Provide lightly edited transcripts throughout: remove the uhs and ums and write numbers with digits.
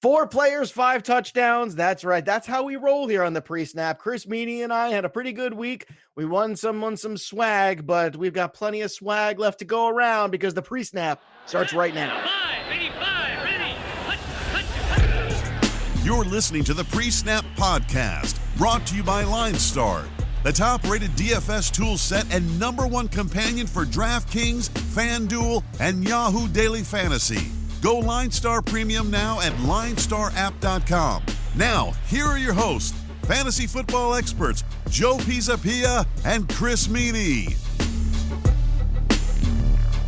4 players, 5 touchdowns. That's right. That's how we roll here on the pre-snap. Chris Meaney and I had a pretty good week. We won some swag, but we've got plenty of swag left to go around because the pre-snap starts right now. 585, ready. You're listening to the PreSnap podcast, brought to you by LineStar, the top-rated DFS tool set and #1 companion for DraftKings, FanDuel, and Yahoo Daily Fantasy. Go LineStar Premium now at LineStarApp.com. Now, here are your hosts, fantasy football experts Joe Pisapia and Chris Meaney.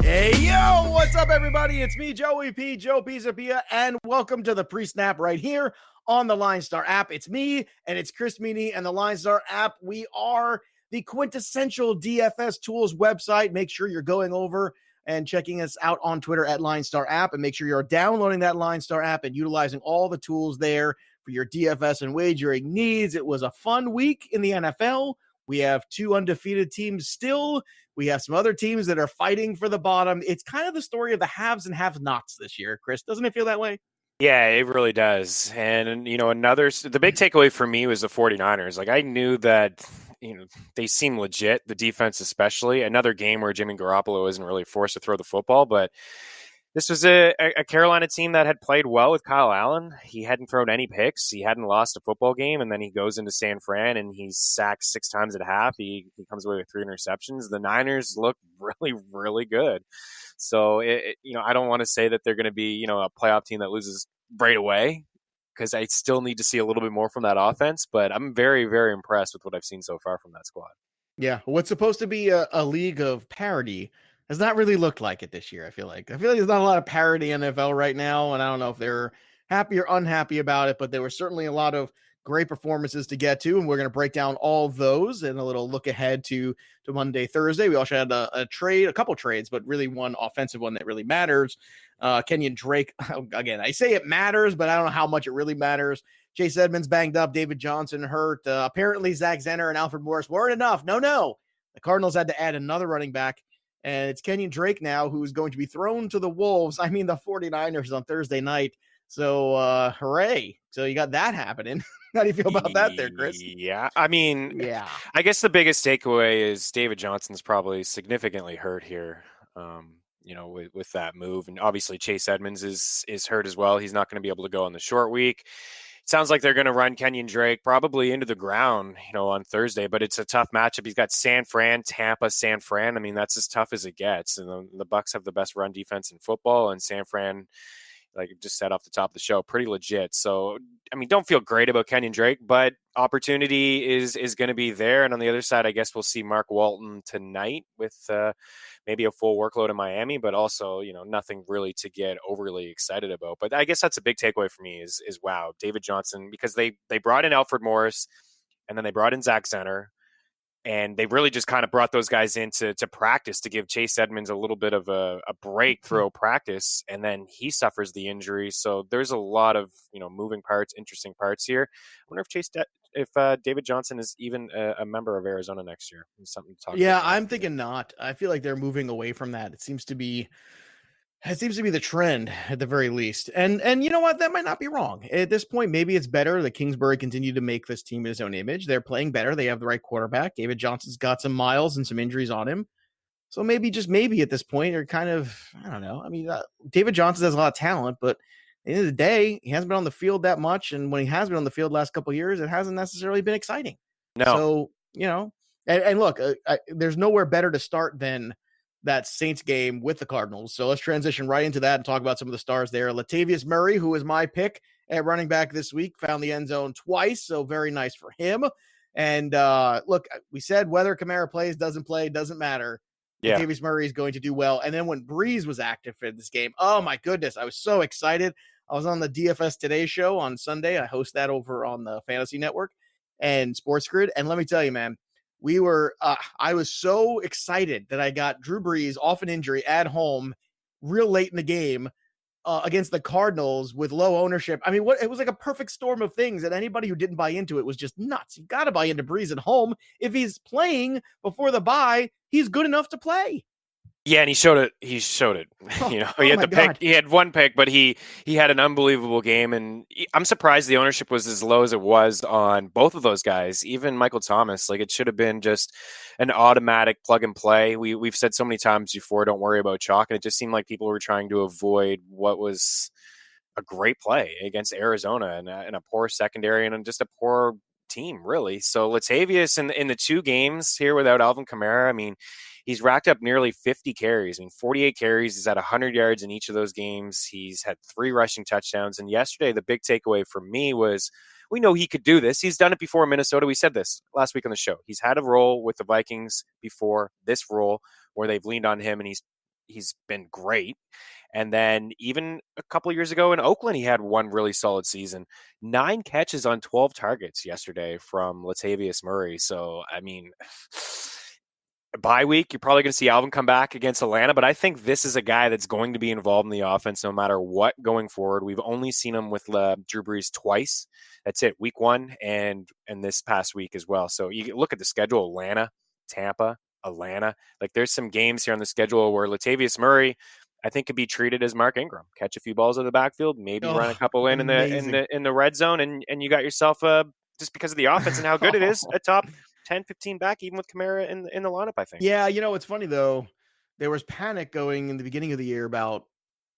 Hey, yo, what's up, everybody? It's me, Joey P, Joe Pisapia, and welcome to the pre-snap right here on the LineStar app. It's me, and it's Chris Meaney and the LineStar app. We are the quintessential DFS tools website. Make sure you're going over and checking us out on Twitter at LineStar App, and make sure you're downloading that LineStar app and utilizing all the tools there for your DFS and wagering needs. It was a fun week in the NFL. We have 2 undefeated teams still. We have some other teams that are fighting for the bottom. It's kind of the story of the haves and have-nots this year, Chris. Doesn't it feel that way? Yeah, it really does. And, the big takeaway for me was the 49ers. Like, I knew that, they seem legit, the defense especially. Another game where Jimmy Garoppolo isn't really forced to throw the football, but this was a Carolina team that had played well with Kyle Allen. He hadn't thrown any picks. He hadn't lost a football game, and then he goes into San Fran and he's sacked 6 times at half. He comes away with 3 interceptions. The Niners look really, really good. So, I don't want to say that they're going to be, a playoff team that loses right away, because I still need to see a little bit more from that offense. But I'm very, very impressed with what I've seen so far from that squad. Yeah, what's supposed to be a league of parity has not really looked like it this year. I feel like there's not a lot of parity in NFL right now, and I don't know if they're happy or unhappy about it, but there were certainly a lot of great performances to get to, and we're going to break down all of those and a little look ahead to Monday, Thursday. We also had a couple trades, but really one offensive one that really matters. Kenyon Drake, again, I say it matters, but I don't know how much it really matters. Chase Edmonds banged up, David Johnson hurt. Apparently Zach Zenner and Alfred Morris weren't enough. No. The Cardinals had to add another running back, and it's Kenyon Drake now who's going to be thrown to the Wolves. I mean, the 49ers on Thursday night. So, hooray. So you got that happening. How do you feel about that there, Chris? Yeah, I guess the biggest takeaway is David Johnson's probably significantly hurt here, with that move. And obviously Chase Edmonds is hurt as well. He's not going to be able to go on the short week. It sounds like they're going to run Kenyon Drake probably into the ground, on Thursday, but it's a tough matchup. He's got San Fran, Tampa, San Fran. I mean, that's as tough as it gets. And the Bucs have the best run defense in football, and San Fran, like I just said off the top of the show, pretty legit. So, don't feel great about Kenyon Drake, but opportunity is going to be there. And on the other side, I guess we'll see Mark Walton tonight with maybe a full workload in Miami, but also, nothing really to get overly excited about. But I guess that's a big takeaway for me is wow, David Johnson, because they brought in Alfred Morris and then they brought in Zach Zenner. And they really just kind of brought those guys in to practice, to give Chase Edmonds a little bit of a break through practice, and then he suffers the injury. So there's a lot of moving parts, interesting parts here. I wonder if David Johnson is even a member of Arizona next year. It's something to talk about. Yeah, I'm thinking not. I feel like they're moving away from that. It seems to be the trend at the very least. And you know what? That might not be wrong. At this point, maybe it's better that Kingsbury continue to make this team his own image. They're playing better. They have the right quarterback. David Johnson's got some miles and some injuries on him. So maybe, just maybe at this point, they're kind of, I don't know. David Johnson has a lot of talent, but at the end of the day, he hasn't been on the field that much. And when he has been on the field the last couple of years, it hasn't necessarily been exciting. No. So, and look, there's nowhere better to start than that Saints game with the Cardinals. So let's transition right into that and talk about some of the stars there. Latavius Murray, who is my pick at running back this week, found the end zone twice. So very nice for him. And look, we said whether Kamara plays, doesn't matter. Yeah. Latavius Murray is going to do well. And then when Breeze was active in this game, oh my goodness, I was so excited. I was on the DFS Today show on Sunday. I host that over on the Fantasy Network and Sports Grid. And let me tell you, man, I was so excited that I got Drew Brees off an injury at home real late in the game against the Cardinals with low ownership. I mean, it was like a perfect storm of things, and anybody who didn't buy into it was just nuts. You got to buy into Brees at home. If he's playing before the bye, he's good enough to play. Yeah, and he showed it. He showed it. He had the pick. He had one pick, but he had an unbelievable game. And I'm surprised the ownership was as low as it was on both of those guys. Even Michael Thomas, like it should have been just an automatic plug and play. We've said so many times before, don't worry about chalk, and it just seemed like people were trying to avoid what was a great play against Arizona and a poor secondary and just a poor team, really. So Latavius in the 2 games here without Alvin Kamara, I mean, he's racked up nearly 50 carries. I mean, 48 carries. He's at 100 yards in each of those games. He's had 3 rushing touchdowns. And yesterday, the big takeaway for me was we know he could do this. He's done it before in Minnesota. We said this last week on the show. He's had a role with the Vikings before this role where they've leaned on him, and he's been great. And then even a couple of years ago in Oakland, he had one really solid season. 9 catches on 12 targets yesterday from Latavius Murray. So, I mean, bye week, you're probably going to see Alvin come back against Atlanta, but I think this is a guy that's going to be involved in the offense no matter what going forward. We've only seen him with Drew Brees twice. That's it, week 1 and this past week as well. So you look at the schedule, Atlanta, Tampa, Atlanta. Like there's some games here on the schedule where Latavius Murray, I think, could be treated as Mark Ingram. Catch a few balls out of the backfield, maybe run a couple in the red zone, and you got yourself just because of the offense and how good it is, a top 10, 15 back, even with Kamara in the lineup, I think. Yeah, it's funny, though. There was panic going in the beginning of the year about,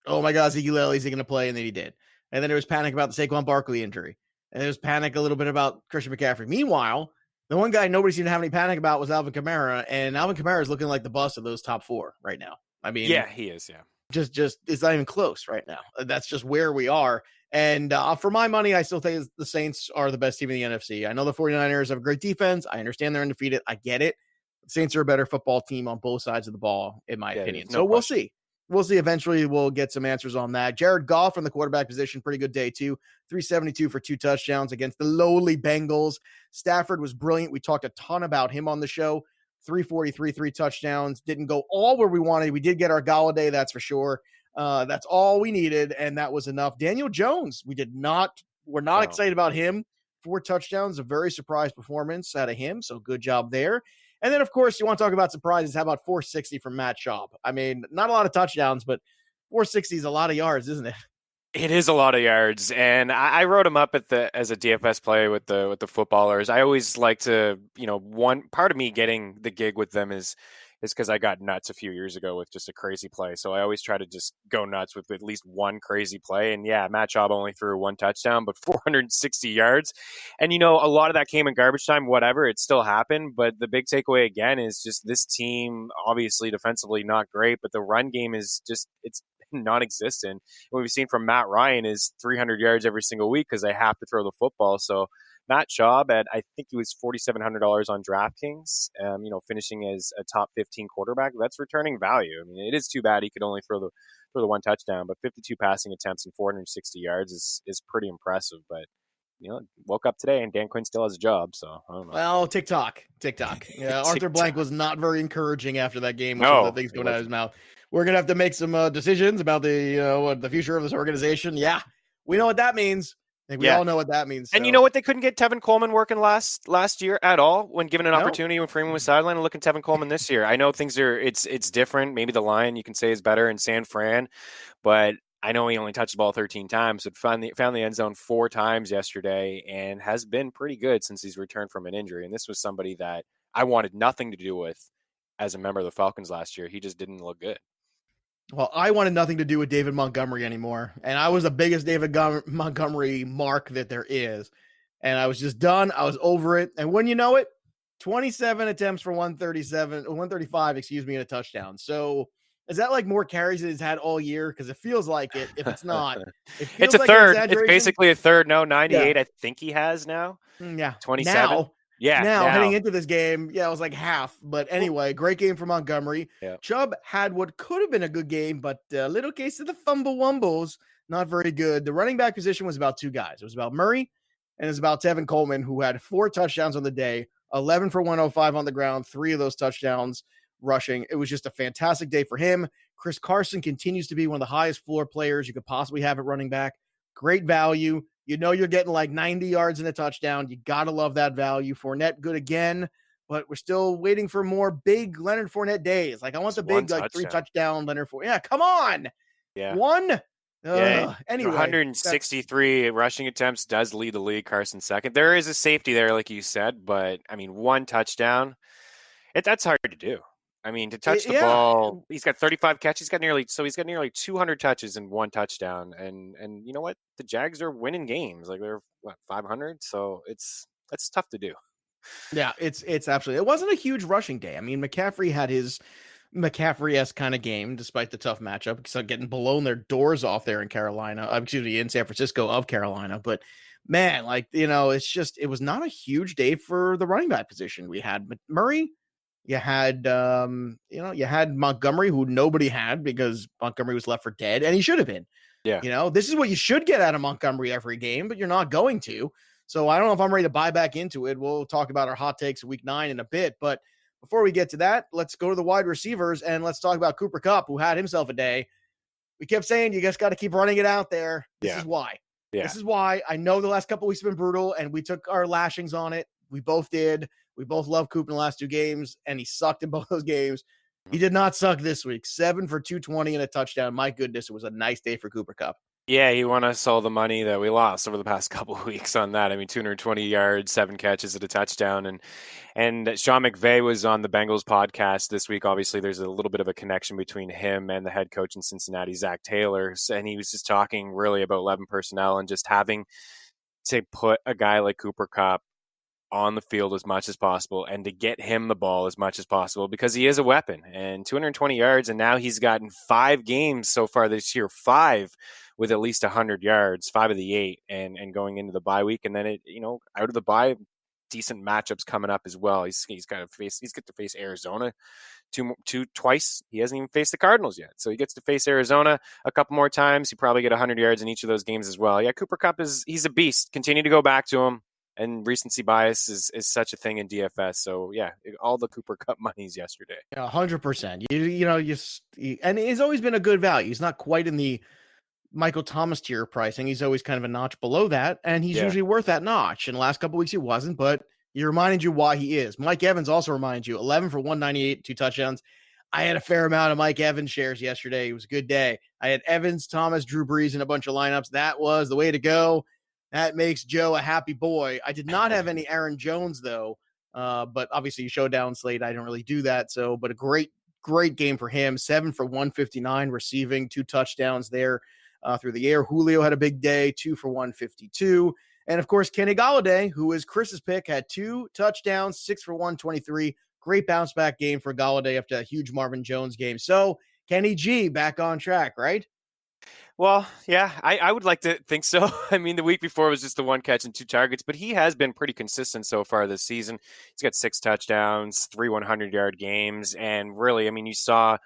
oh, my God, Ezekiel Elliott, is he going to play? And then he did. And then there was panic about the Saquon Barkley injury. And there was panic a little bit about Christian McCaffrey. Meanwhile, the one guy nobody seemed to have any panic about was Alvin Kamara. And Alvin Kamara is looking like the bust of those top 4 right now. I mean, yeah, he is, yeah. Just it's not even close right now. That's just where we are. And for my money, I still think the Saints are the best team in the NFC. I know the 49ers have a great defense. I understand they're undefeated. I get it. The Saints are a better football team on both sides of the ball, in my opinion. So we'll see. We'll see. Eventually, we'll get some answers on that. Jared Goff from the quarterback position, pretty good day too. 372 for 2 touchdowns against the lowly Bengals. Stafford was brilliant. We talked a ton about him on the show. 343, 3 touchdowns. Didn't go all where we wanted. We did get our Galladay, that's for sure. That's all we needed, and that was enough. Daniel Jones, we're not excited about him. 4 touchdowns, a very surprise performance out of him, so good job there. And then, of course, you want to talk about surprises. How about 460 from Matt Schaub? I mean, not a lot of touchdowns, but 460 is a lot of yards, isn't it? It is a lot of yards, and I wrote him up as a DFS play with the footballers. I always like to, one part of me getting the gig with them is because I got nuts a few years ago with just a crazy play. So I always try to just go nuts with at least one crazy play. And yeah, Matt Schaub only threw 1 touchdown, but 460 yards. And, a lot of that came in garbage time, whatever. It still happened. But the big takeaway again is just this team, obviously defensively not great, but the run game is just, it's non-existent. What we've seen from Matt Ryan is 300 yards every single week because they have to throw the football. So Matt Schaub I think he was $4,700 on DraftKings, finishing as a top 15 quarterback. That's returning value. I mean, it is too bad he could only throw the 1 touchdown, but 52 passing attempts and 460 yards is pretty impressive. But woke up today and Dan Quinn still has a job, so I don't know. Well, TikTok. Yeah, Arthur Blank was not very encouraging after that game with some of the things going out of his mouth. We're gonna have to make some decisions about the future of this organization. Yeah, we know what that means. I think we all know what that means. And you know what? They couldn't get Tevin Coleman working last year at all when given an opportunity when Freeman was sidelined. And look at Tevin Coleman this year. I know things it's different. Maybe the line you can say is better in San Fran, but I know he only touched the ball 13 times, but found the end zone 4 times yesterday and has been pretty good since he's returned from an injury. And this was somebody that I wanted nothing to do with as a member of the Falcons last year. He just didn't look good. Well, I wanted nothing to do with David Montgomery anymore. And I was the biggest David Montgomery mark that there is. And I was just done. I was over it. And when you know it, 27 attempts for 135, and a touchdown. So is that like more carries than he's had all year? Because it feels like it. If it's not, it's a third. It's basically a third. No, 98. Yeah. I think he has now. Yeah. 27. Now heading into this game, it was like half. But anyway, great game for Montgomery. Yeah. Chubb had what could have been a good game, but a little case of the fumble wumbles, not very good. The running back position was about 2 guys. It was about Murray and it was about Tevin Coleman, who had 4 touchdowns on the day, 11 for 105 on the ground, 3 of those touchdowns rushing. It was just a fantastic day for him. Chris Carson continues to be one of the highest floor players you could possibly have at running back. Great value. You're getting like 90 yards in a touchdown. You got to love that value. Fournette, good again. but we're still waiting for more big Leonard Fournette days. Like I want the big, like 3 touchdown Leonard Fournette. Yeah, come on. Yeah. One. Yeah. Anyway, 163 rushing attempts does lead the league. Carson second. There is a safety there, like you said, but I mean, 1 touchdown. That's hard to do. I mean, to touch the ball, he's got 35 catches. He's got nearly 200 touches and 1 touchdown. And you know what? The Jags are winning games. Like they're 500. So that's tough to do. Yeah, it's absolutely. It wasn't a huge rushing day. I mean, McCaffrey had his McCaffrey-esque kind of game, despite the tough matchup, because getting blown their doors off there in Carolina. In San Francisco of Carolina. But man, like, it was not a huge day for the running back position. We had Murray. You had, you had Montgomery, who nobody had because Montgomery was left for dead, and he should have been. Yeah. This is what you should get out of Montgomery every game, but you're not going to. So I don't know if I'm ready to buy back into it. We'll talk about our hot takes week 9 in a bit. But before we get to that, let's go to the wide receivers and let's talk about Cooper Kupp, who had himself a day. We kept saying you just got to keep running it out there. This is why. Yeah. This is why. I know the last couple of weeks have been brutal, and we took our lashings on it. We both did. We both love Coop in the last 2 games, and he sucked in both those games. He did not suck this week. 7 for 220 and a touchdown. My goodness, it was a nice day for Cooper Kupp. Yeah, he won us all the money that we lost over the past couple of weeks on that. I mean, 220 yards, 7 catches at a touchdown. And Sean McVay was on the Bengals podcast this week. Obviously, there's a little bit of a connection between him and the head coach in Cincinnati, Zach Taylor. And he was just talking really about 11 personnel and just having to put a guy like Cooper Kupp on the field as much as possible and to get him the ball as much as possible because he is a weapon. And 220 yards, and now he's gotten 5 games so far this year, 5 with at least 100 yards, 5 of the 8, and going into the bye week. And then out of the bye, decent matchups coming up as well. He's got to face Arizona twice. He hasn't even faced the Cardinals yet, so he gets to face Arizona a couple more times. He probably get 100 yards in each of those games as well. Yeah, Cooper Kupp he's a beast. Continue to go back to him. And recency bias is such a thing in DFS. So yeah, all the Cooper Kupp monies yesterday. 100%. And he's always been a good value. He's not quite in the Michael Thomas tier pricing. He's always kind of a notch below that, and he's usually worth that notch. In the last couple of weeks, he wasn't, but he reminded you why he is. Mike Evans also reminds you 11 for 198, 2 touchdowns. I had a fair amount of Mike Evans shares yesterday. It was a good day. I had Evans, Thomas, Drew Brees in a bunch of lineups. That was the way to go. That makes Joe a happy boy. I did not have any Aaron Jones, though, but obviously you show down slate. I don't really do that. But a great game for him. 7 for 159 receiving, 2 touchdowns there through the air. Julio had a big day, 2 for 152. And, of course, Kenny Golladay, who is Chris's pick, had 2 touchdowns, 6 for 123. Great bounce-back game for Golladay after a huge Marvin Jones game. So, Kenny G back on track, right? Well, yeah, I would like to think so. I mean, the week before was just the 1 catch and 2 targets, but he has been pretty consistent so far this season. He's got 6 touchdowns, 3 100-yard games, and really, I mean, you saw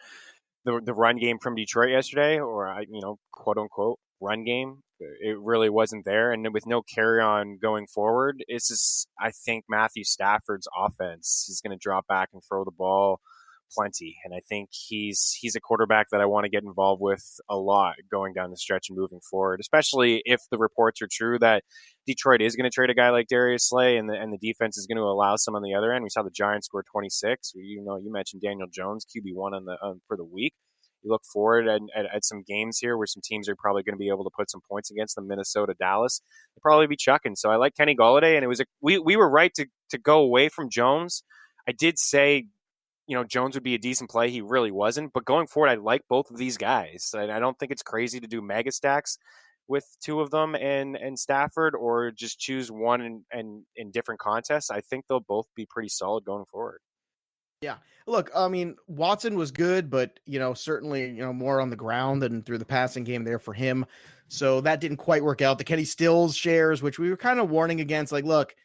the run game from Detroit yesterday, or quote unquote run game. It really wasn't there, and with no carry on going forward, it's just I think Matthew Stafford's offense. He's going to drop back and throw the ball plenty, and I think he's a quarterback that I want to get involved with a lot going down the stretch and moving forward, especially if the reports are true that Detroit is going to trade a guy like Darius Slay and the defense is going to allow some on the other end. We saw the Giants score 26. You mentioned Daniel Jones, QB1 for the week. You look forward at some games here where some teams are probably going to be able to put some points against them. Minnesota, Dallas, they'll probably be chucking. So I like Kenny Golladay, and it was we were right to go away from Jones. I did say Jones would be a decent play. He really wasn't. But going forward, I like both of these guys. I don't think it's crazy to do mega stacks with 2 of them and Stafford, or just choose one and in different contests. I think they'll both be pretty solid going forward. Yeah. Look, I mean, Watson was good, but, certainly, more on the ground than through the passing game there for him. So that didn't quite work out. The Kenny Stills shares, which we were kind of warning against, like, look,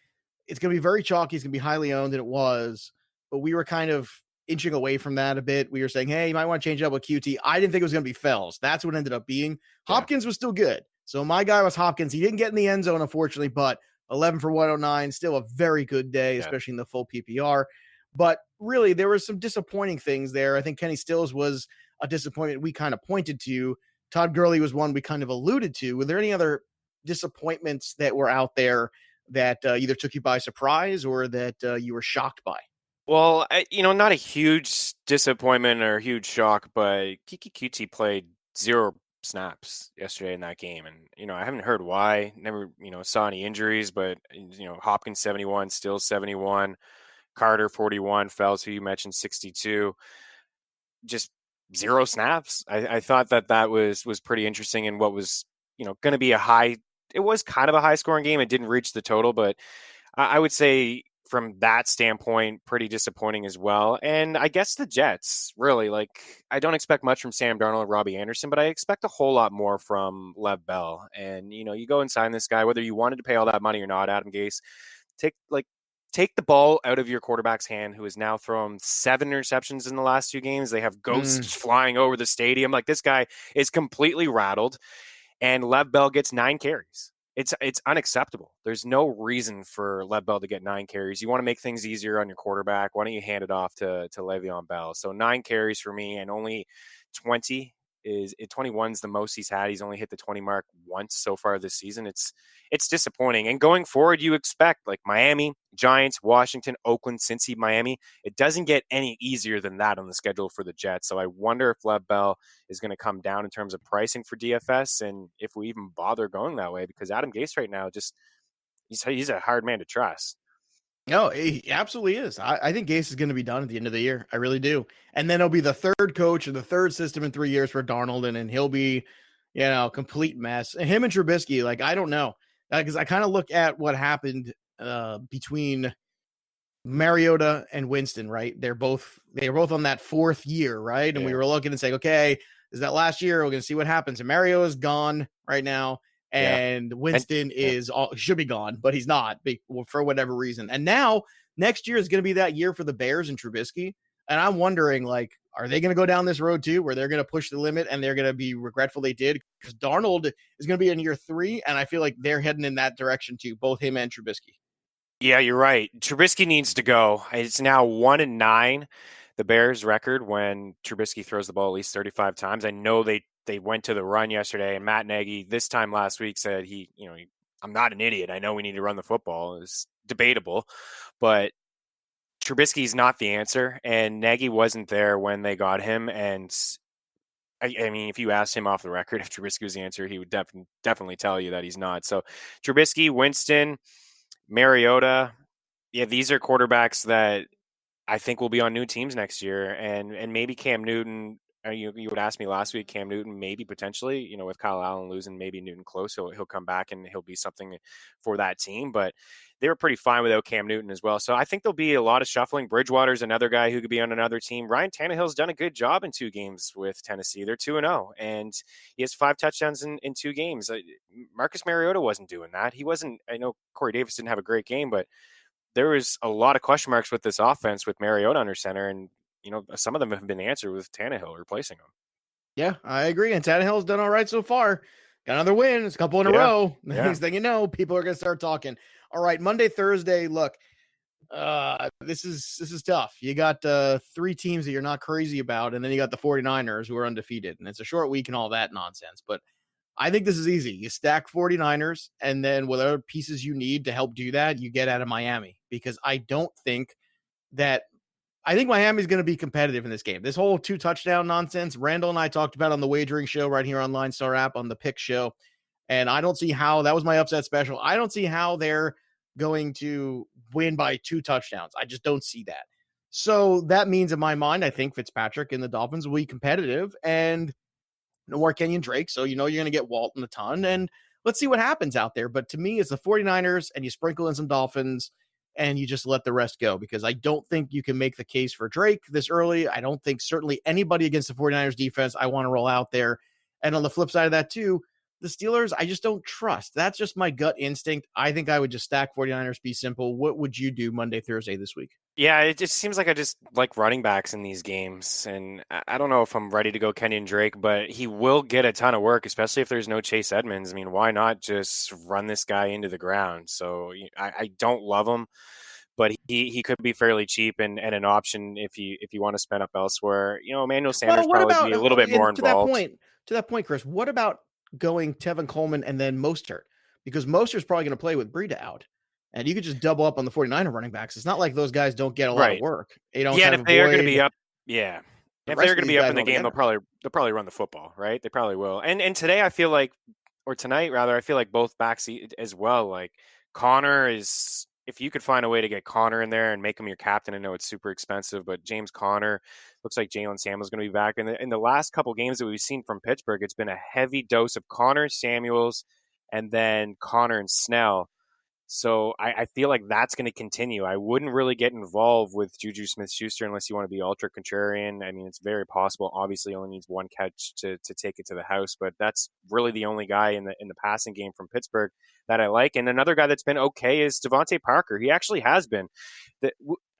it's going to be very chalky. It's going to be highly owned, and it was. But we were kind of inching away from that a bit. We were saying, hey, you might want to change up with QT. I didn't think it was going to be Fells. That's what ended up being. Hopkins was still good. So my guy was Hopkins. He didn't get in the end zone, unfortunately, but 11 for 109, still a very good day, especially in the full PPR. But really, there were some disappointing things there. I think Kenny Stills was a disappointment we kind of pointed to. Todd Gurley was one we kind of alluded to. Were there any other disappointments that were out there that either took you by surprise or that you were shocked by? Well, not a huge disappointment or a huge shock, but Kiki Kuti played 0 snaps yesterday in that game. And, I haven't heard why. Never, saw any injuries, but, Hopkins 71, still 71, Carter 41, Fells, who you mentioned, 62. Just 0 snaps. I thought that was pretty interesting, and what was, going to be a high. It was kind of a high scoring game. It didn't reach the total, but I would say from that standpoint, pretty disappointing as well. And I guess the Jets, really, like, I don't expect much from Sam Darnold and Robbie Anderson, but I expect a whole lot more from Lev Bell. And, you go and sign this guy, whether you wanted to pay all that money or not, Adam Gase, take the ball out of your quarterback's hand, who has now thrown 7 interceptions in the last 2 games. They have ghosts flying over the stadium. Like, this guy is completely rattled, and Lev Bell gets 9 carries. It's unacceptable. There's no reason for Lev Bell to get 9 carries. You want to make things easier on your quarterback. Why don't you hand it off to Le'Veon Bell? So 9 carries for me, and only 21's the most he's had. He's only hit the 20 mark once so far this season. It's disappointing. And going forward, you expect, like, Miami, Giants, Washington, Oakland, Cincy, Miami. It doesn't get any easier than that on the schedule for the Jets. So I wonder if Lev Bell is going to come down in terms of pricing for DFS, and if we even bother going that way, because Adam Gase right now, he's a hard man to trust. No, he absolutely is. I think Gase is going to be done at the end of the year. I really do. And then he'll be the third coach of the third system in 3 years for Darnold, and he'll be, complete mess. And him and Trubisky, like, I don't know, because I kind of look at what happened between Mariota and Winston, right? They were both on that 4th year, right? And we were looking and saying, okay, is that last year? We're going to see what happens. And Mariota's gone right now. And Winston should be gone, but he's not for whatever reason. And now next year is going to be that year for the Bears and Trubisky. And I'm wondering, like, are they going to go down this road too, where they're going to push the limit and they're going to be regretful they did? Because Darnold is going to be in year 3, and I feel like they're heading in that direction too, both him and Trubisky. Yeah, you're right. Trubisky needs to go. It's now 1-9, the Bears' record when Trubisky throws the ball at least 35 times. I know they went to the run yesterday, and Matt Nagy this time last week said I'm not an idiot. I know we need to run the football. It's debatable, but Trubisky's not the answer, and Nagy wasn't there when they got him. And I mean, if you asked him off the record if Trubisky was the answer, he would definitely tell you that he's not. So Trubisky, Winston, Mariota, these are quarterbacks that I think will be on new teams next year, and maybe Cam Newton. You would ask me last week, Cam Newton, maybe potentially, with Kyle Allen losing, maybe Newton close, he'll come back and he'll be something for that team. But they were pretty fine without Cam Newton as well. So I think there'll be a lot of shuffling. Bridgewater's another guy who could be on another team. Ryan Tannehill's done a good job in 2 games with Tennessee. They're 2-0, and he has 5 touchdowns in 2 games. Marcus Mariota wasn't doing that. He wasn't. I know Corey Davis didn't have a great game, but there was a lot of question marks with this offense with Mariota under center, and some of them have been answered with Tannehill replacing him. Yeah, I agree. And Tannehill's done all right so far. Got another win. It's a couple in a row. The next thing you know, people are going to start talking. All right, Monday, Thursday. Look, this is tough. You got 3 teams that you're not crazy about, and then you got the 49ers who are undefeated. And it's a short week and all that nonsense. But I think this is easy. You stack 49ers, and then whatever pieces you need to help do that, you get out of Miami. Because I think Miami's going to be competitive in this game. This whole 2 touchdown nonsense, Randall and I talked about on the wagering show right here on LineStar App on the pick show. And I don't see how, that was my upset special. I don't see how they're going to win by 2 touchdowns. I just don't see that. So that means in my mind, I think Fitzpatrick and the Dolphins will be competitive, and no more Kenyon Drake. So, you're going to get Walton a ton, and let's see what happens out there. But to me, it's the 49ers, and you sprinkle in some Dolphins, and you just let the rest go, because I don't think you can make the case for Drake this early. I don't think certainly anybody against the 49ers defense I want to roll out there. And on the flip side of that too, the Steelers, I just don't trust. That's just my gut instinct. I think I would just stack 49ers, be simple. What would you do Monday, Thursday this week? Yeah, it just seems like I just like running backs in these games. And I don't know if I'm ready to go Kenyon Drake, but he will get a ton of work, especially if there's no Chase Edmonds. I mean, why not just run this guy into the ground? So I don't love him, but he could be fairly cheap and an option if you want to spend up elsewhere. Emmanuel Sanders probably be a little bit more involved. To that point, Chris, what about going Tevin Coleman and then Mostert? Because Mostert's probably going to play with Breida out. and you could just double up on the 49er running backs. It's not like those guys don't get a lot of Right. work. You don't Yeah, and have if they are going to Boyd, be up, the if rest they're of going to these be up guys in the game, altogether. they'll probably run the football, right? They probably will. And today I feel like, or tonight rather, I feel like both backs as well. Like Connor is, if you could find a way to get Connor in there and make him your captain, I know it's super expensive, but James Connor, looks like Jalen Samuels going to be back. In the last couple games that we've seen from Pittsburgh, it's been a heavy dose of Connor, Samuels, and then Connor and Snell. So I feel like that's going to continue. I wouldn't really get involved with Juju Smith-Schuster unless you want to be ultra contrarian. I mean, it's very possible. Obviously, he only needs one catch to take it to the house, but that's really the only guy in the passing game from Pittsburgh that I like. And another guy that's been okay is Devontae Parker. He actually has been.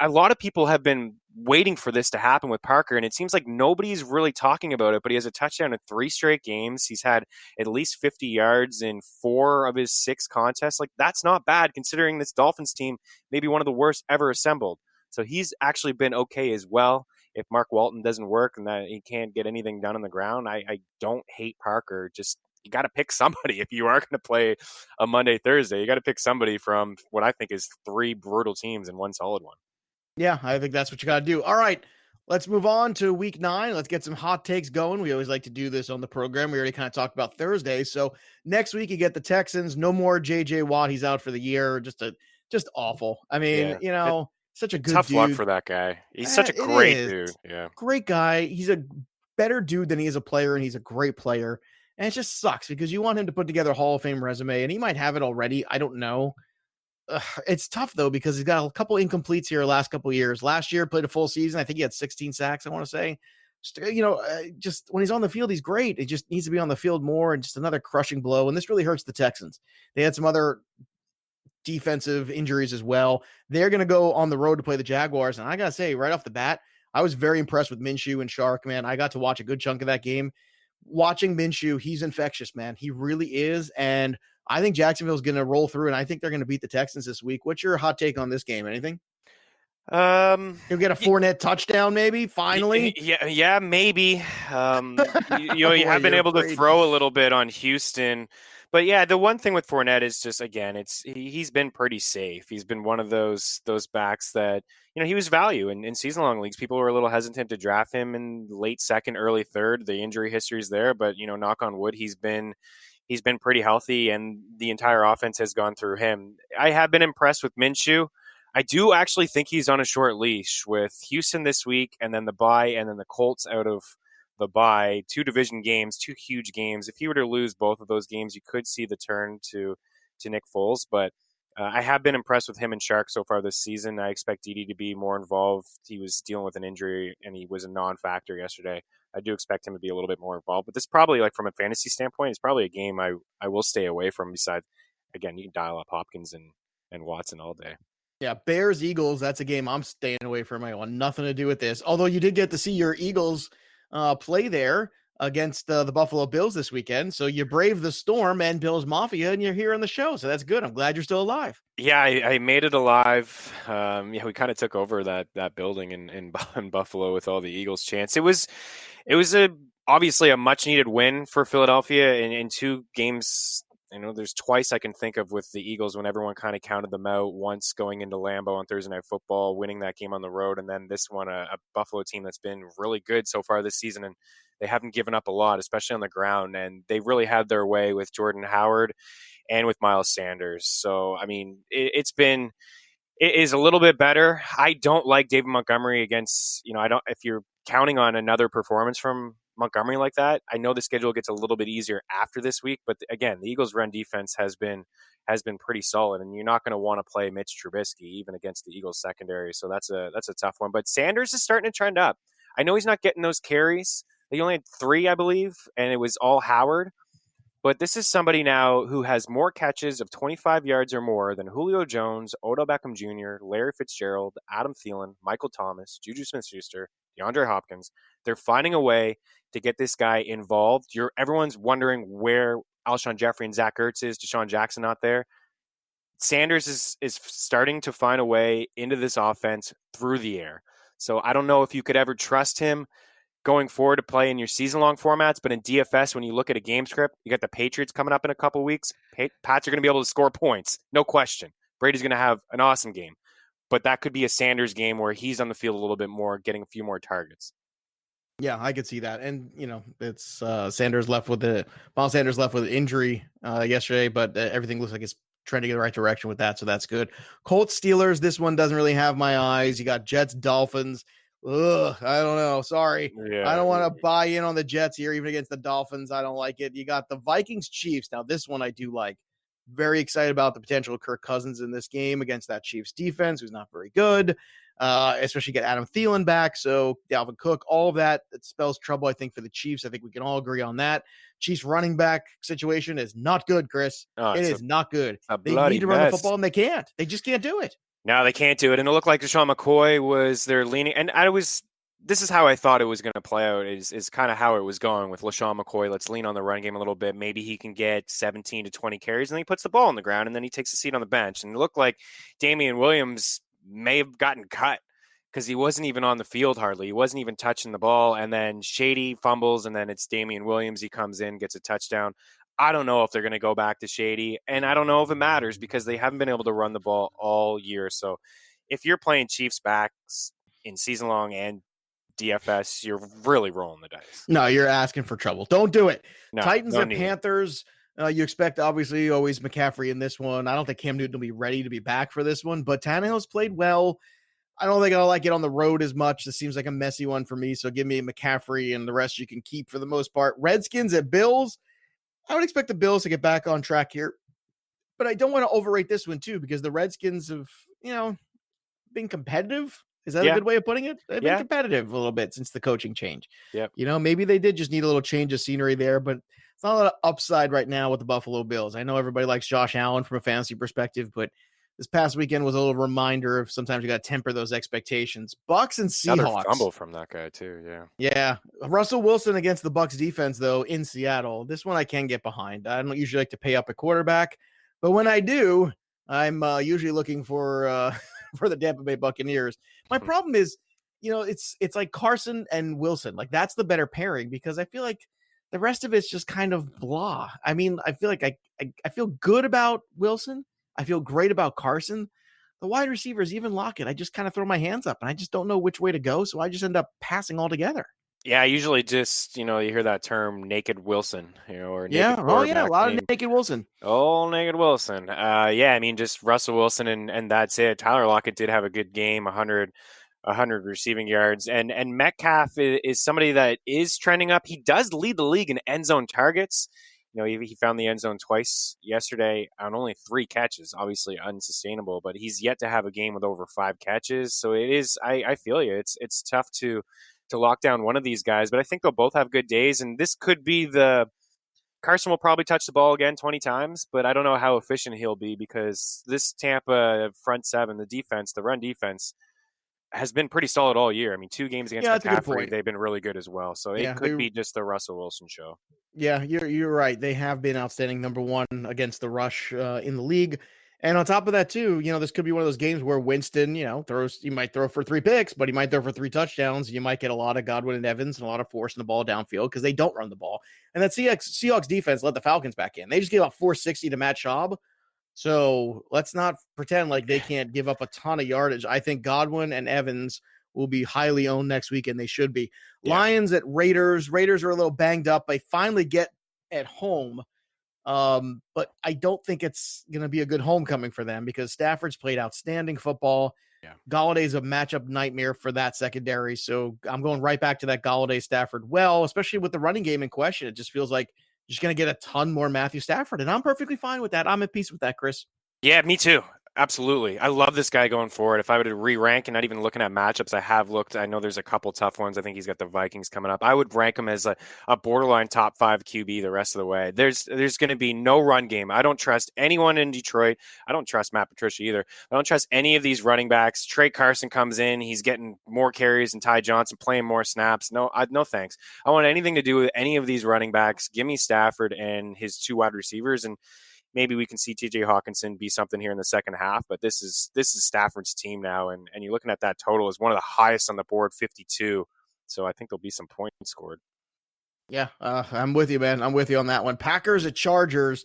A lot of people have been waiting for this to happen with Parker, and it seems like nobody's really talking about it, but he has a touchdown in 3 straight games. He's had at least 50 yards in 4 of his 6 contests. Like, that's not bad considering this Dolphins team may be one of the worst ever assembled. So he's actually been okay as well. If Mark Walton doesn't work and that he can't get anything done on the ground, I don't hate Parker. Just, you got to pick somebody. If you are going to play a Monday, Thursday, you got to pick somebody from what I think is 3 brutal teams and 1 solid one. Yeah, I think that's what you got to do. All right, let's move on to week 9. Let's get some hot takes going. We always like to do this on the program. We already kind of talked about Thursday. So next week you get the Texans. No more J.J. Watt. He's out for the year. Just awful. I mean, such a good tough dude. luck for that guy. He's such a great dude. Yeah, great guy. He's a better dude than he is a player, and he's a great player. And it just sucks because you want him to put together a Hall of Fame resume, and he might have it already. I don't know. It's tough though because he's got a couple incompletes here last couple years. Last year played a full season. I think he had 16 sacks. I want to say, just when he's on the field, he's great. It just needs to be on the field more, and just another crushing blow. And this really hurts the Texans. They had some other defensive injuries as well. They're going to go on the road to play the Jaguars, and I gotta say, right off the bat, I was very impressed with Minshew and Shark. Man, I got to watch a good chunk of that game. Watching Minshew, he's infectious, man. He really is, and I think Jacksonville's going to roll through, and I think they're going to beat the Texans this week. What's your hot take on this game? Anything? You'll get a Fournette touchdown, maybe. Finally, yeah, maybe. You have been able to throw a little bit on Houston, but yeah, the one thing with Fournette is just, again, he's been pretty safe. He's been one of those backs that, he was value in season long leagues. People were a little hesitant to draft him in late second, early third. The injury history is there, but knock on wood, he's been pretty healthy, and the entire offense has gone through him. I have been impressed with Minshew. I do actually think he's on a short leash with Houston this week, and then the bye, and then the Colts out of the bye. 2 division games, 2 huge games. If he were to lose both of those games, you could see the turn to Nick Foles. But I have been impressed with him and Shark so far this season. I expect Dede to be more involved. He was dealing with an injury, and he was a non-factor yesterday. I do expect him to be a little bit more involved. But this probably, like from a fantasy standpoint, is probably a game I will stay away from. Besides, again, you can dial up Hopkins and Watson all day. Yeah, Bears, Eagles, that's a game I'm staying away from. I want nothing to do with this. Although you did get to see your Eagles play there against the Buffalo Bills this weekend. So you braved the storm and Bills Mafia, and you're here on the show. So that's good. I'm glad you're still alive. Yeah, I made it alive. We kind of took over that building in Buffalo with all the Eagles chants. It was obviously a much needed win for Philadelphia in 2 games. There's twice I can think of with the Eagles when everyone kind of counted them out. Once going into Lambeau on Thursday Night Football, winning that game on the road, and then this one, a Buffalo team that's been really good so far this season, and they haven't given up a lot, especially on the ground, and they really had their way with Jordan Howard and with Miles Sanders. So, I mean, it is a little bit better. I don't like David Montgomery against, if you're counting on another performance from Montgomery like that, I know the schedule gets a little bit easier after this week, but again, the Eagles' run defense has been pretty solid, and you're not going to want to play Mitch Trubisky even against the Eagles secondary. So that's a tough one. But Sanders is starting to trend up. I know he's not getting those carries. He only had 3, I believe, and it was all Howard. But this is somebody now who has more catches of 25 yards or more than Julio Jones, Odell Beckham Jr., Larry Fitzgerald, Adam Thielen, Michael Thomas, Juju Smith-Schuster, DeAndre Hopkins. They're finding a way to get this guy involved. Everyone's wondering where Alshon Jeffrey and Zach Ertz is. Deshaun Jackson not there. Sanders is starting to find a way into this offense through the air. So I don't know if you could ever trust him going forward to play in your season-long formats, but in DFS, when you look at a game script, you got the Patriots coming up in a couple weeks. Pats are going to be able to score points, no question. Brady's going to have an awesome game. But that could be a Sanders game where he's on the field a little bit more, getting a few more targets. Yeah, I could see that. And, it's Miles Sanders left with an injury yesterday, but everything looks like it's trending in the right direction with that. So that's good. Colts, Steelers. This one doesn't really have my eyes. You got Jets, Dolphins. Ugh, I don't know. Sorry. Yeah. I don't want to buy in on the Jets here, even against the Dolphins. I don't like it. You got the Vikings, Chiefs. Now, this one I do like. Very excited about the potential of Kirk Cousins in this game against that Chiefs defense, who's not very good. Especially get Adam Thielen back. So Dalvin Cook, all of that spells trouble, I think, for the Chiefs. I think we can all agree on that. Chiefs running back situation is not good, Chris. It is not good. They need to run the football, and they can't. They just can't do it. No, they can't do it. And it looked like LeSean McCoy was their leaning. And this is how I thought it was going to play out, is kind of how it was going with LeSean McCoy. Let's lean on the run game a little bit. Maybe he can get 17 to 20 carries, and then he puts the ball on the ground, and then he takes a seat on the bench. And it looked like Damian Williams may have gotten cut because he wasn't even on the field hardly. He wasn't even touching the ball. And then Shady fumbles, and then it's Damian Williams. He comes in, gets a touchdown. I don't know if they're going to go back to Shady, and I don't know if it matters because they haven't been able to run the ball all year. So if you're playing Chiefs backs in season long and DFS, you're really rolling the dice. No, you're asking for trouble. Don't do it. No, Titans and Panthers. You expect, obviously, always McCaffrey in this one. I don't think Cam Newton will be ready to be back for this one, but Tannehill's played well. I don't think I'll like it on the road as much. This seems like a messy one for me, so give me McCaffrey, and the rest you can keep for the most part. Redskins at Bills. I would expect the Bills to get back on track here, but I don't want to overrate this one, too, because the Redskins have, been competitive. Is that a good way of putting it? They've been competitive a little bit since the coaching change. Yep. Maybe they did just need a little change of scenery there, but it's not a lot of upside right now with the Buffalo Bills. I know everybody likes Josh Allen from a fantasy perspective, but this past weekend was a little reminder of sometimes you got to temper those expectations. Bucks and Seahawks. Another fumble from that guy too. Yeah. Yeah. Russell Wilson against the Bucks defense, though, in Seattle. This one I can get behind. I don't usually like to pay up a quarterback, but when I do, I'm usually looking for the Tampa Bay Buccaneers. My problem is, it's like Carson and Wilson. Like, that's the better pairing because I feel like the rest of it's just kind of blah. I mean, I feel like I feel good about Wilson. I feel great about Carson. The wide receivers, even Lockett, I just kind of throw my hands up and I just don't know which way to go. So I just end up passing altogether. Yeah, I usually just, you hear that term naked Wilson, or naked a lot of naked Wilson. Oh, naked Wilson. I mean, just Russell Wilson and that's it. Tyler Lockett did have a good game, 100 receiving yards. And Metcalf is somebody that is trending up. He does lead the league in end zone targets. He found the end zone twice yesterday on only 3 catches, obviously unsustainable, but he's yet to have a game with over 5 catches. So it is, I feel you. It's tough to lock down one of these guys, but I think they'll both have good days. And this could be Carson will probably touch the ball again 20 times, but I don't know how efficient he'll be because this Tampa front seven, the run defense, has been pretty solid all year. I mean, 2 games against McCaffrey, they've been really good as well. So it could be just the Russell Wilson show. Yeah, you're right. They have been outstanding, number one against the rush in the league. And on top of that, too, this could be one of those games where Winston, he might throw for 3 picks, but he might throw for 3 touchdowns. You might get a lot of Godwin and Evans and a lot of forcing the ball downfield because they don't run the ball. And that Seahawks defense let the Falcons back in. They just gave up 460 to Matt Schaub. So let's not pretend like they can't give up a ton of yardage. I think Godwin and Evans will be highly owned next week, and they should be. Yeah. Lions at Raiders. Raiders are a little banged up. They finally get at home. But I don't think it's going to be a good homecoming for them because Stafford's played outstanding football. Yeah. Galladay's a matchup nightmare for that secondary. So I'm going right back to that Galladay Stafford. Well, especially with the running game in question, it just feels like you're just going to get a ton more Matthew Stafford. And I'm perfectly fine with that. I'm at peace with that, Chris. Yeah, me too. Absolutely. I love this guy going forward. If I were to re-rank and not even looking at matchups, I have looked. I know there's a couple tough ones. I think he's got the Vikings coming up. I would rank him as a borderline top 5 QB the rest of the way. There's going to be no run game. I don't trust anyone in Detroit. I don't trust Matt Patricia either. I don't trust any of these running backs. Trey Carson comes in. He's getting more carries and Ty Johnson playing more snaps. No thanks. I want anything to do with any of these running backs. Give me Stafford and his 2 wide receivers, and maybe we can see TJ Hawkinson be something here in the second half, but this is Stafford's team now, and you're looking at that total as one of the highest on the board, 52. So I think there'll be some points scored. Yeah, I'm with you, man. I'm with you on that one. Packers at Chargers.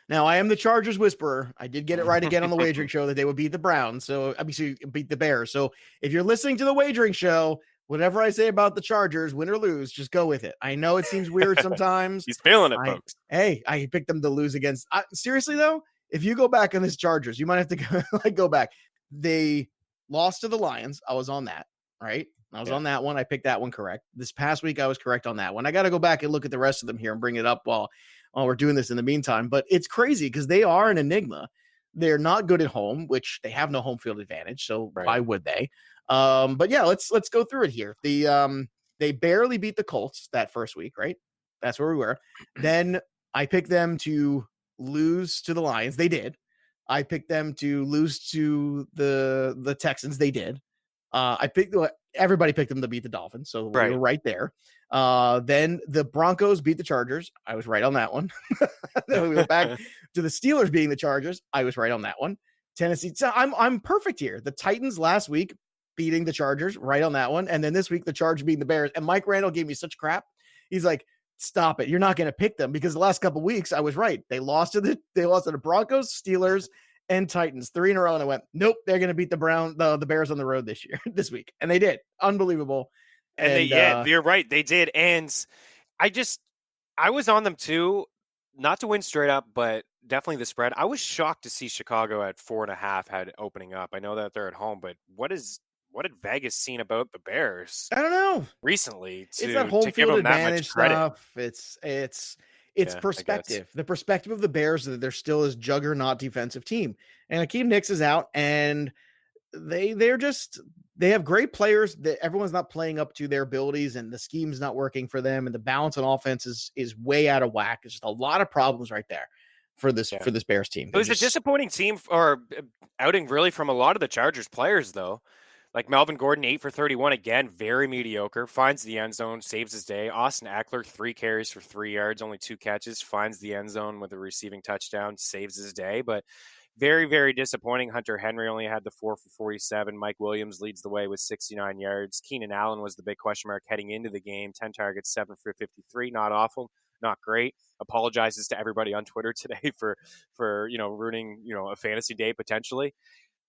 Now, I am the Chargers whisperer. I did get it right again on the wagering show that they would beat the Browns. So, obviously, beat the Bears. So, if you're listening to the wagering show, whatever I say about the Chargers, win or lose, just go with it. I know it seems weird sometimes. He's feeling it, folks. Hey, I picked them to lose against. Seriously, though, if you go back on this Chargers, you might have to go back. They lost to the Lions. I was on that, right? I was on that one. I picked that one correct. This past week, I was correct on that one. I got to go back and look at the rest of them here and bring it up while we're doing this in the meantime. But it's crazy because they are an enigma. They're not good at home, which they have no home field advantage. So why would they? But yeah, let's go through it here. They barely beat the Colts that first week, right? That's where we were. Then I picked them to lose to the Lions. They did. I picked them to lose to the Texans. They did. Everybody picked them to beat the Dolphins, so we were right there. Then the Broncos beat the Chargers. I was right on that one. Then we went back to the Steelers beating the Chargers. I was right on that one. Tennessee. So I'm perfect here. The Titans last week beating the Chargers, right on that one. And then this week the Chargers beating the Bears. And Mike Randall gave me such crap. He's like, stop it. You're not going to pick them because the last couple of weeks I was right. They lost to the Broncos, Steelers, and Titans 3 in a row. And I went, nope, they're going to beat the Bears on the road this week. And they did. Unbelievable. And you're right. They did. And I was on them too, not to win straight up, but definitely the spread. I was shocked to see Chicago at 4.5 had opening up. I know that they're at home, but what had Vegas seen about the Bears? I don't know. Recently, it's that home field advantage stuff. It's perspective. The perspective of the Bears that they're still this juggernaut defensive team, and Akeem Nicks is out, and they have great players that everyone's not playing up to their abilities, and the scheme's not working for them, and the balance on offense is way out of whack. There's just a lot of problems right there for this Bears team. It was a disappointing team or outing really from a lot of the Chargers players though. Like Melvin Gordon, 8 for 31 again, very mediocre, finds the end zone, saves his day. Austin Eckler, 3 carries for 3 yards, only 2 catches, finds the end zone with a receiving touchdown, saves his day. But very, very disappointing. Hunter Henry only had the 4 for 47. Mike Williams leads the way with 69 yards. Keenan Allen was the big question mark heading into the game. 10 targets, 7 for 53. Not awful, not great. Apologizes to everybody on Twitter today for ruining a fantasy day potentially.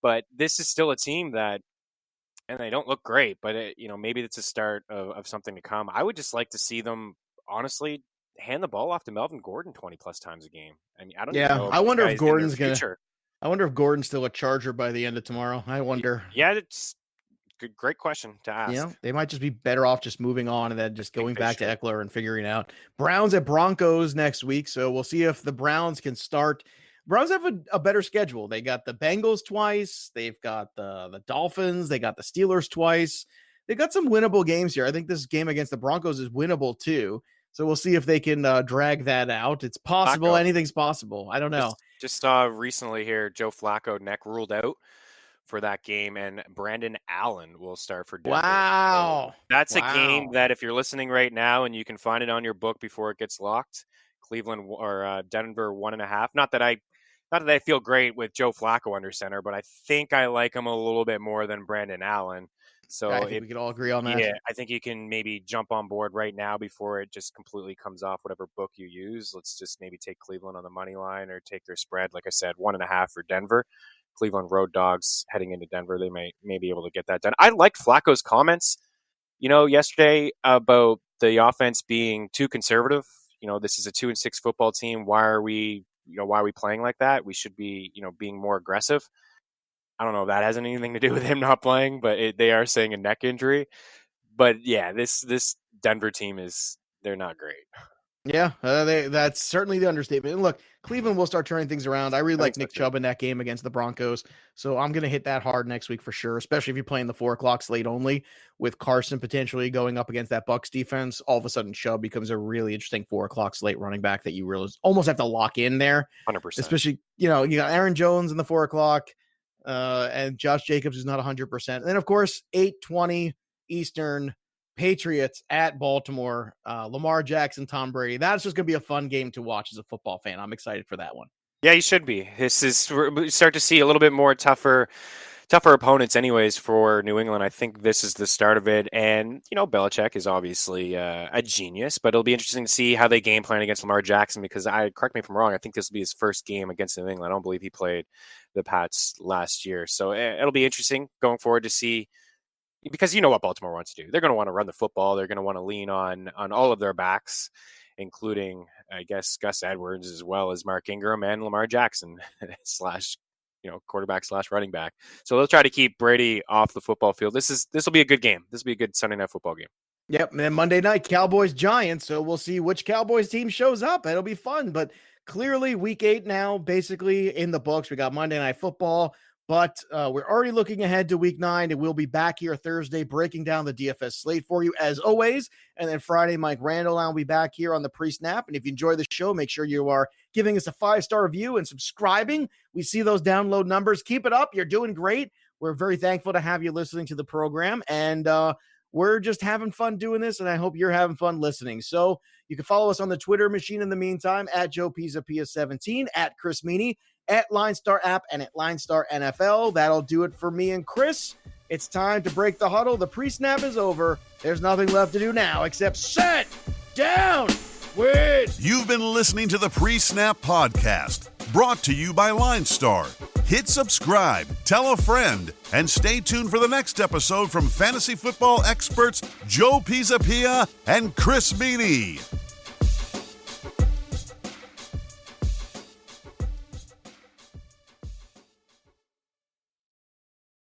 But this is still a team that, and they don't look great, but maybe it's a start of something to come. I would just like to see them honestly hand the ball off to Melvin Gordon 20 plus times a game. And I don't know. I wonder if Gordon's I wonder if Gordon's still a Charger by the end of tomorrow. I wonder. Yeah, it's great question to ask. They might just be better off just moving on and then just going back to Eckler and figuring out. Browns at Broncos next week, so we'll see if the Browns can start. Browns have a better schedule. They got the Bengals twice. They've got the Dolphins. They got the Steelers twice. They got some winnable games here. I think this game against the Broncos is winnable too. So we'll see if they can drag that out. It's possible. Flacco. Anything's possible. I don't know. Just saw recently here, Joe Flacco neck ruled out for that game, and Brandon Allen will start for Denver. Wow. So that's a game that if you're listening right now and you can find it on your book before it gets locked, Cleveland or Denver 1.5. Not that I feel great with Joe Flacco under center, but I think I like him a little bit more than Brandon Allen. So I think we could all agree on that. Yeah, I think you can maybe jump on board right now before it just completely comes off whatever book you use. Let's just maybe take Cleveland on the money line or take their spread. Like I said, 1.5 for Denver. Cleveland road dogs heading into Denver. They may be able to get that done. I liked Flacco's comments, yesterday about the offense being too conservative. This is a 2-6 football team. Why are we playing like that? We should be, being more aggressive. I don't know if that has anything to do with him not playing, but they are saying a neck injury. But yeah, this Denver team they're not great. Yeah, that's certainly the understatement. And look, Cleveland will start turning things around. I really like Nick Chubb in that game against the Broncos. So I'm going to hit that hard next week for sure, especially if you're playing the 4:00 slate only with Carson potentially going up against that Bucs defense. All of a sudden, Chubb becomes a really interesting 4:00 slate running back that you really almost have to lock in there. 100%. Especially, you got Aaron Jones in the 4:00 and Josh Jacobs is not 100%. And then, of course, 8:20 Eastern, Patriots at Baltimore, Lamar Jackson, Tom Brady. That's just going to be a fun game to watch as a football fan. I'm excited for that one. Yeah, you should be. We start to see a little bit more tougher tougher opponents anyways for New England. I think this is the start of it. And, Belichick is obviously a genius, but it'll be interesting to see how they game plan against Lamar Jackson, because correct me if I'm wrong, I think this will be his first game against New England. I don't believe he played the Pats last year. So it'll be interesting going forward to see, because you know what Baltimore wants to do. They're going to want to run the football. They're going to want to lean on all of their backs, including, I guess, Gus Edwards, as well as Mark Ingram and Lamar Jackson / quarterback / running back. So they'll try to keep Brady off the football field. This will be a good game. This will be a good Sunday night football game. Yep. And then Monday night, Cowboys Giants. So we'll see which Cowboys team shows up. It'll be fun. But clearly week 8 now, basically in the books. We got Monday Night Football, but we're already looking ahead to week 9, and we'll be back here Thursday breaking down the DFS slate for you as always. And then Friday, Mike Randall and I will be back here on the pre-snap. And if you enjoy the show, make sure you are giving us a 5-star review and subscribing. We see those download numbers. Keep it up. You're doing great. We're very thankful to have you listening to the program. And we're just having fun doing this, and I hope you're having fun listening. So you can follow us on the Twitter machine in the meantime, at Joe Pisapia 17, at Chris Meaney, at LineStar App, and at LineStar NFL. That'll do it for me and Chris. It's time to break the huddle. The pre-snap is over. There's nothing left to do now except set down, win. You've been listening to the PreSnap podcast, brought to you by LineStar. Hit subscribe, tell a friend, and stay tuned for the next episode from fantasy football experts Joe Pisapia and Chris Meaney.